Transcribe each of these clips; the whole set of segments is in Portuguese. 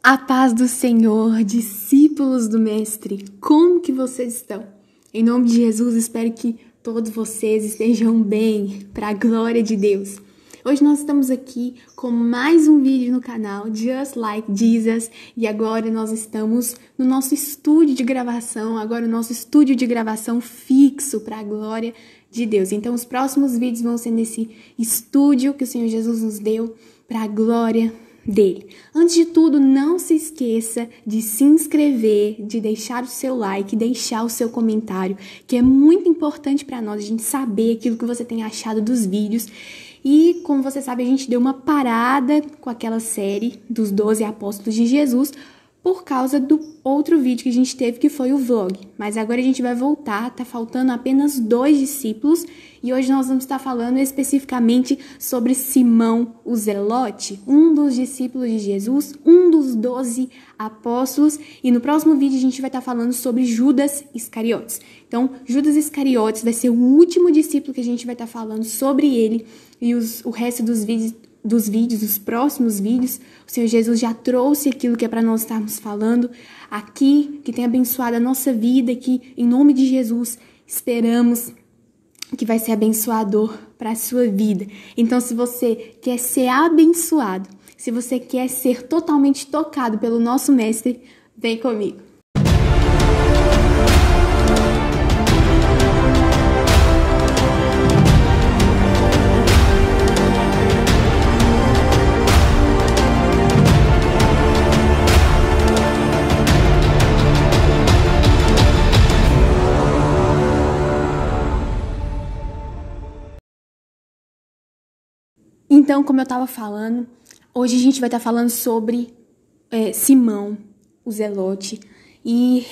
A paz do Senhor, discípulos do Mestre, como que vocês estão? Em nome de Jesus, espero que todos vocês estejam bem, para a glória de Deus. Hoje nós estamos aqui com mais um vídeo no canal Just Like Jesus e agora nós estamos no nosso estúdio de gravação, fixo para a glória de Deus. Então os próximos vídeos vão ser nesse estúdio que o Senhor Jesus nos deu para a glória dele. Antes de tudo, não se esqueça de se inscrever, de deixar o seu like, deixar o seu comentário, que é muito importante para nós, a gente saber aquilo que você tem achado dos vídeos. E, como você sabe, a gente deu uma parada com aquela série dos 12 Apóstolos de Jesus por causa do outro vídeo que a gente teve, que foi o vlog. Mas agora a gente vai voltar, tá faltando apenas 2 discípulos e hoje nós vamos estar falando especificamente sobre Simão o Zelote, um dos discípulos de Jesus, um dos 12 apóstolos, e no próximo vídeo a gente vai estar falando sobre Judas Iscariotes. Então, Judas Iscariotes vai ser o último discípulo que a gente vai estar falando sobre ele, e o resto dos próximos vídeos, o Senhor Jesus já trouxe aquilo que é para nós estarmos falando aqui, que tem abençoado a nossa vida, que em nome de Jesus esperamos que vai ser abençoador para a sua vida. Então, se você quer ser abençoado, se você quer ser totalmente tocado pelo nosso Mestre, vem comigo. Então, como eu estava falando, hoje a gente vai estar falando sobre Simão, o Zelote, e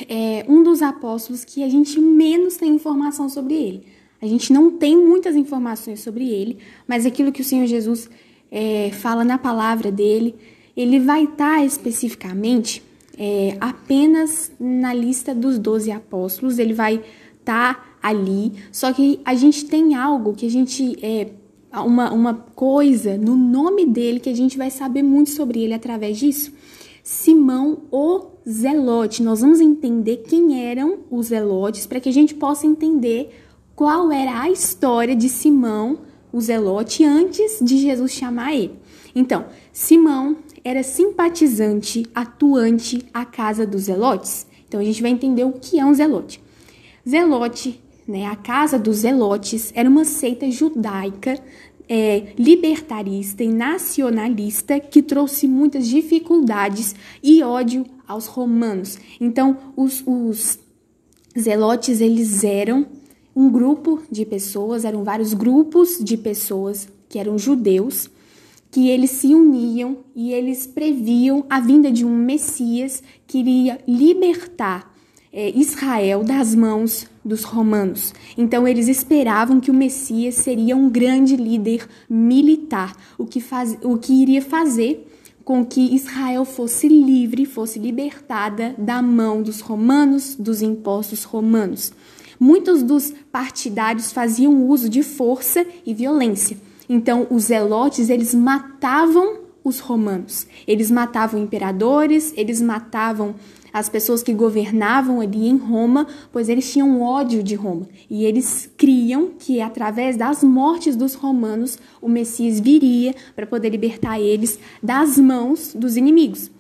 um dos apóstolos que a gente menos tem informação sobre ele. A gente não tem muitas informações sobre ele, mas aquilo que o Senhor Jesus fala na palavra dele, ele vai estar especificamente apenas na lista dos 12 apóstolos, ele vai estar ali, só que a gente tem algo que a gente... uma coisa no nome dele que a gente vai saber muito sobre ele através disso. Simão o Zelote. Nós vamos entender quem eram os Zelotes para que a gente possa entender qual era a história de Simão o Zelote antes de Jesus chamar ele. Então, Simão era simpatizante, atuante à casa dos Zelotes. Então, a gente vai entender o que é um Zelote. Zelote, a casa dos Zelotes era uma seita judaica libertarista e nacionalista que trouxe muitas dificuldades e ódio aos romanos. Então, os Zelotes, eles eram um grupo de pessoas, eram vários grupos de pessoas que eram judeus, que eles se uniam e eles previam a vinda de um Messias que iria libertar Israel das mãos dos romanos. Então, eles esperavam que o Messias seria um grande líder militar, o que iria fazer com que Israel fosse livre, fosse libertada da mão dos romanos, dos impostos romanos. Muitos dos partidários faziam uso de força e violência. Então, os zelotes, eles matavam os romanos. Eles matavam imperadores, eles matavam as pessoas que governavam ali em Roma, pois eles tinham ódio de Roma. E eles criam que, através das mortes dos romanos, o Messias viria para poder libertar eles das mãos dos inimigos,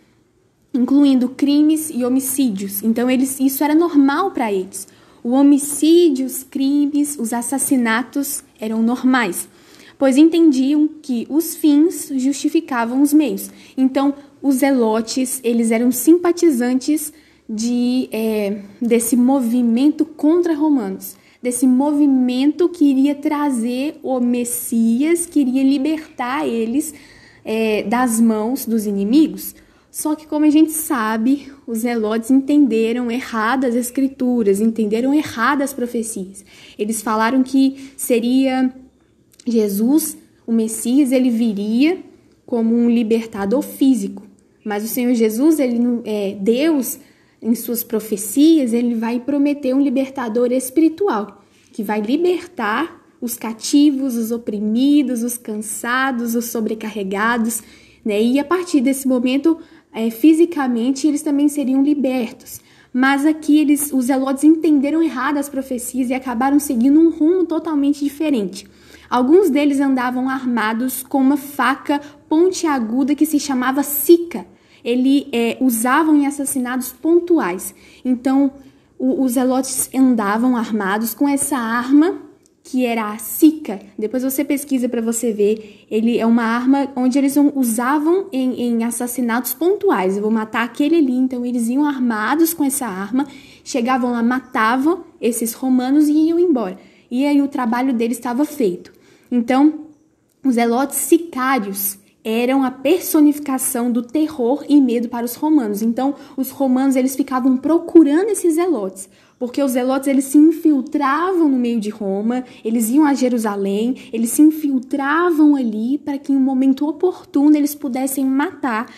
incluindo crimes e homicídios. Então, isso era normal para eles. O homicídio, os crimes, os assassinatos eram normais, pois entendiam que os fins justificavam os meios. Então, os zelotes, eles eram simpatizantes desse movimento contra romanos, desse movimento que iria trazer o Messias, que iria libertar eles das mãos dos inimigos. Só que, como a gente sabe, os zelotes entenderam erradas as escrituras, entenderam erradas as profecias. Eles falaram que seria Jesus, o Messias, ele viria como um libertador físico. Mas o Senhor Jesus, Deus, em suas profecias, ele vai prometer um libertador espiritual, que vai libertar os cativos, os oprimidos, os cansados, os sobrecarregados, né? E a partir desse momento, fisicamente, eles também seriam libertos. Mas aqui os zelotes entenderam errado as profecias e acabaram seguindo um rumo totalmente diferente. Alguns deles andavam armados com uma faca pontiaguda que se chamava sica. Usavam em assassinatos pontuais. Então, os zelotes andavam armados com essa arma que era a sica. Depois você pesquisa para você ver. Ele é uma arma onde eles usavam em assassinatos pontuais. Eu vou matar aquele ali. Então, eles iam armados com essa arma, chegavam lá, matavam esses romanos e iam embora. E aí o trabalho deles estava feito. Então, os zelotes sicários eram a personificação do terror e medo para os romanos. Então, os romanos eles ficavam procurando esses zelotes, porque os zelotes eles se infiltravam no meio de Roma, eles iam a Jerusalém, eles se infiltravam ali para que em um momento oportuno eles pudessem matar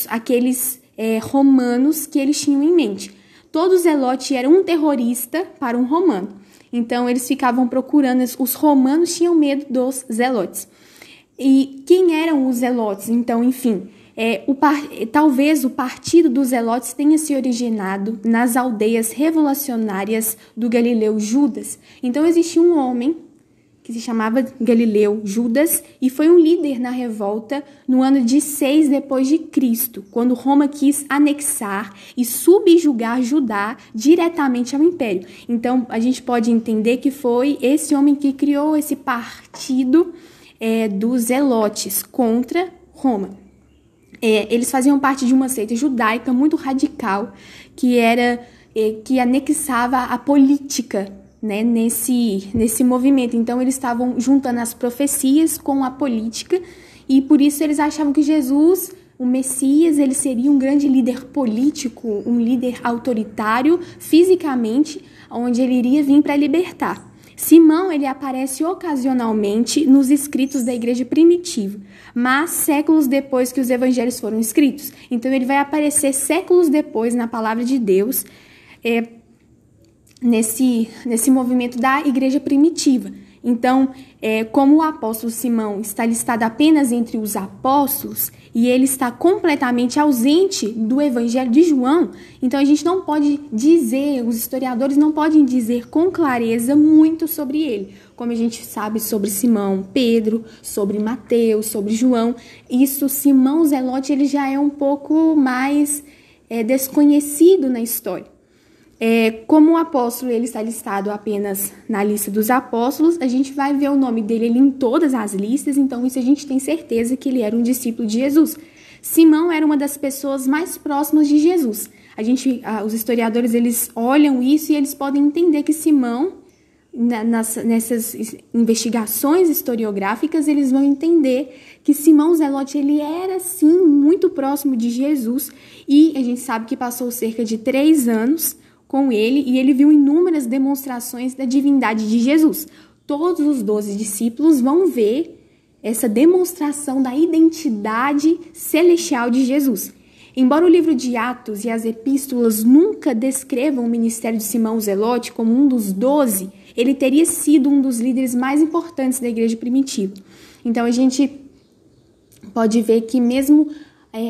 aqueles romanos que eles tinham em mente. Todo zelote era um terrorista para um romano. Então, eles ficavam procurando, os romanos tinham medo dos zelotes. E quem eram os zelotes? Então, enfim, talvez o partido dos zelotes tenha se originado nas aldeias revolucionárias do Galileu Judas. Então, existia um homem que se chamava Galileu Judas e foi um líder na revolta no ano de 6 depois de Cristo, quando Roma quis anexar e subjugar Judá diretamente ao império. Então, a gente pode entender que foi esse homem que criou esse partido dos zelotes contra Roma. Eles faziam parte de uma seita judaica muito radical que anexava a política, né, nesse movimento. Então, eles estavam juntando as profecias com a política e por isso eles achavam que Jesus, o Messias, ele seria um grande líder político, um líder autoritário fisicamente, onde ele iria vir para libertar. Simão, ele aparece ocasionalmente nos escritos da igreja primitiva, mas séculos depois que os evangelhos foram escritos. Então, ele vai aparecer séculos depois na palavra de Deus, nesse movimento da igreja primitiva. Então, como o apóstolo Simão está listado apenas entre os apóstolos e ele está completamente ausente do evangelho de João, então a gente não pode dizer, os historiadores não podem dizer com clareza muito sobre ele, como a gente sabe sobre Simão, Pedro, sobre Mateus, sobre João. Simão Zelote, ele já é um pouco mais desconhecido na história. Como o apóstolo ele está listado apenas na lista dos apóstolos, a gente vai ver o nome dele em todas as listas, então isso a gente tem certeza que ele era um discípulo de Jesus. Simão era uma das pessoas mais próximas de Jesus. Os historiadores eles olham isso e eles podem entender que Simão, nessas investigações historiográficas, eles vão entender que Simão Zelote ele era sim muito próximo de Jesus e a gente sabe que passou cerca de 3 anos com ele e ele viu inúmeras demonstrações da divindade de Jesus. Todos os 12 discípulos vão ver essa demonstração da identidade celestial de Jesus. Embora o livro de Atos e as epístolas nunca descrevam o ministério de Simão Zelote como um dos 12, ele teria sido um dos líderes mais importantes da igreja primitiva. Então a gente pode ver que mesmo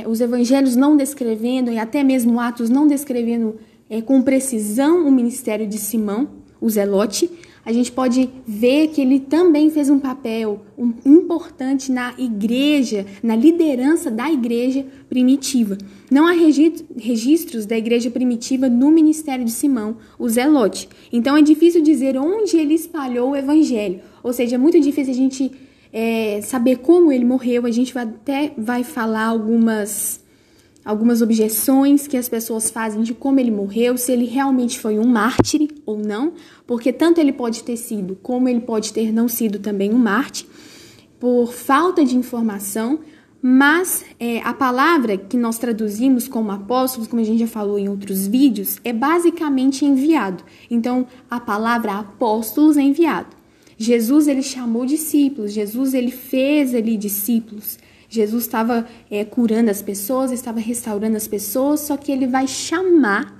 os evangelhos não descrevendo e até mesmo Atos não descrevendo com precisão o ministério de Simão, o Zelote, a gente pode ver que ele também fez um papel importante na igreja, na liderança da igreja primitiva. Não há registros da igreja primitiva no ministério de Simão, o Zelote. Então é difícil dizer onde ele espalhou o evangelho. Ou seja, é muito difícil a gente saber como ele morreu. A gente até vai falar algumas objeções que as pessoas fazem de como ele morreu, se ele realmente foi um mártir ou não, porque tanto ele pode ter sido, como ele pode ter não sido também um mártir, por falta de informação, mas a palavra que nós traduzimos como apóstolos, como a gente já falou em outros vídeos, é basicamente enviado. Então, a palavra apóstolos é enviado. Jesus, ele chamou discípulos, Jesus, ele fez ali discípulos. Jesus estava curando as pessoas, estava restaurando as pessoas, só que ele vai chamar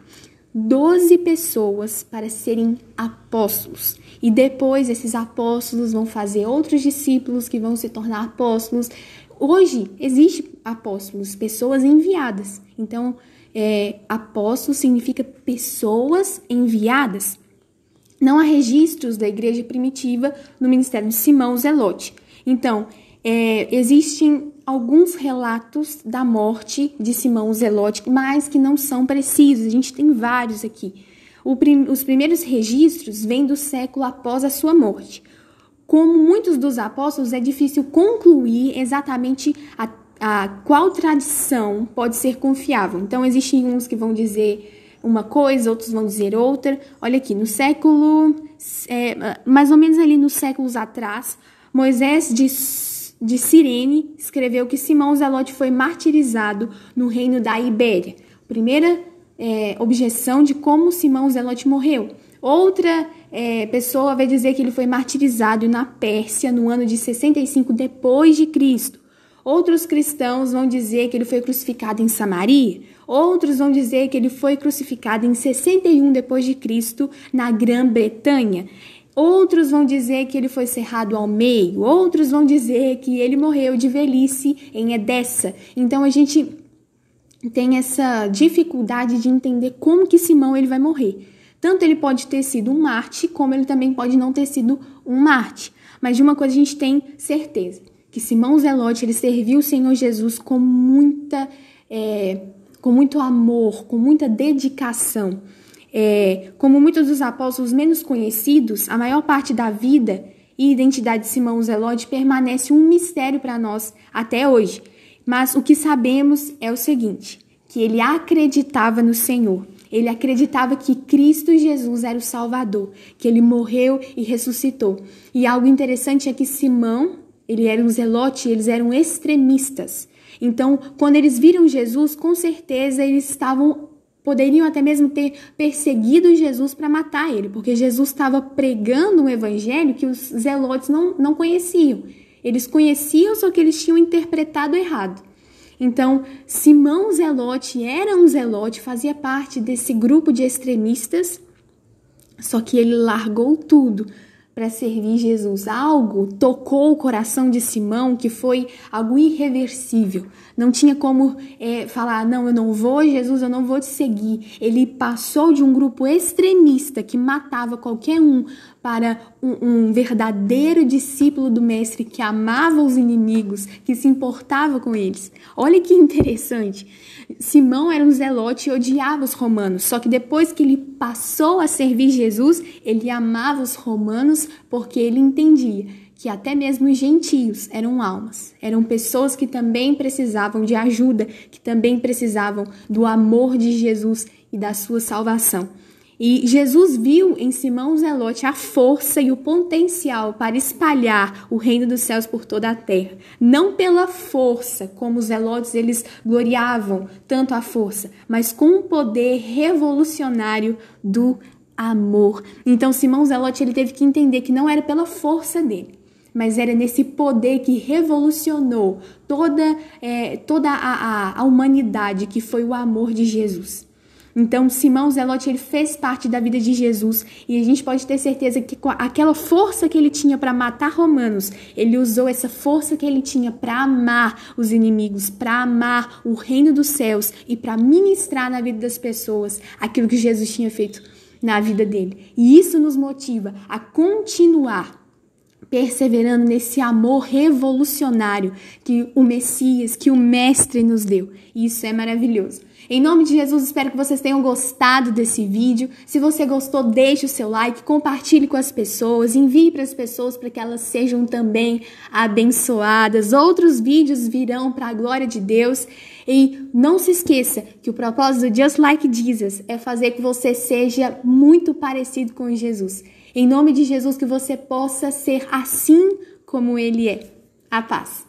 12 pessoas para serem apóstolos. E depois esses apóstolos vão fazer outros discípulos que vão se tornar apóstolos. Hoje existe apóstolos, pessoas enviadas. Então, apóstolo significa pessoas enviadas. Não há registros da igreja primitiva no ministério de Simão Zelote. Então, existem alguns relatos da morte de Simão Zelote, mas que não são precisos. A gente tem vários aqui. Os primeiros registros vêm do século após a sua morte. Como muitos dos apóstolos, é difícil concluir exatamente a qual tradição pode ser confiável. Então, existem uns que vão dizer uma coisa, outros vão dizer outra. Olha aqui, no século, mais ou menos ali nos séculos atrás, Moisés de Cirene escreveu que Simão Zelote foi martirizado no reino da Ibéria. Primeira objeção de como Simão Zelote morreu. Outra pessoa vai dizer que ele foi martirizado na Pérsia no ano de 65 depois de Cristo. Outros cristãos vão dizer que ele foi crucificado em Samaria. Outros vão dizer que ele foi crucificado em 61 depois de Cristo na Grã-Bretanha. Outros vão dizer que ele foi cerrado ao meio. Outros vão dizer que ele morreu de velhice em Edessa. Então a gente tem essa dificuldade de entender como que Simão ele vai morrer. Tanto ele pode ter sido um mártir, como ele também pode não ter sido um mártir. Mas de uma coisa a gente tem certeza, que Simão Zelote ele serviu o Senhor Jesus com muito amor, com muita dedicação. Como muitos dos apóstolos menos conhecidos, a maior parte da vida e identidade de Simão Zelote permanece um mistério para nós até hoje. Mas o que sabemos é o seguinte, que ele acreditava no Senhor. Ele acreditava que Cristo Jesus era o Salvador, que ele morreu e ressuscitou. E algo interessante é que Simão, ele era um zelote, eles eram extremistas. Então, quando eles viram Jesus, com certeza eles poderiam até mesmo ter perseguido Jesus para matar ele, porque Jesus estava pregando um evangelho que os zelotes não conheciam. Eles conheciam, só que eles tinham interpretado errado. Então, Simão Zelote era um zelote, fazia parte desse grupo de extremistas, só que ele largou tudo para servir Jesus. Algo tocou o coração de Simão que foi algo irreversível. Não tinha como falar, não, eu não vou, Jesus, eu não vou te seguir. Ele passou de um grupo extremista que matava qualquer um para um verdadeiro discípulo do mestre que amava os inimigos, que se importava com eles. Olha que interessante. Simão era um zelote e odiava os romanos, só que depois que ele passou a servir Jesus, ele amava os romanos porque ele entendia que até mesmo os gentios eram almas, eram pessoas que também precisavam de ajuda, que também precisavam do amor de Jesus e da sua salvação. E Jesus viu em Simão Zelote a força e o potencial para espalhar o reino dos céus por toda a terra. Não pela força, como os zelotes eles gloriavam tanto a força, mas com o poder revolucionário do amor. Então Simão Zelote ele teve que entender que não era pela força dele, mas era nesse poder que revolucionou toda a humanidade, que foi o amor de Jesus. Então, Simão Zelote ele fez parte da vida de Jesus e a gente pode ter certeza que com aquela força que ele tinha para matar romanos, ele usou essa força que ele tinha para amar os inimigos, para amar o reino dos céus e para ministrar na vida das pessoas aquilo que Jesus tinha feito na vida dele. E isso nos motiva a continuar perseverando nesse amor revolucionário que o Messias, que o Mestre nos deu. E isso é maravilhoso. Em nome de Jesus, espero que vocês tenham gostado desse vídeo. Se você gostou, deixe o seu like, compartilhe com as pessoas, envie para as pessoas para que elas sejam também abençoadas. Outros vídeos virão para a glória de Deus. E não se esqueça que o propósito do Just Like Jesus é fazer que você seja muito parecido com Jesus. Em nome de Jesus, que você possa ser assim como Ele é. A paz.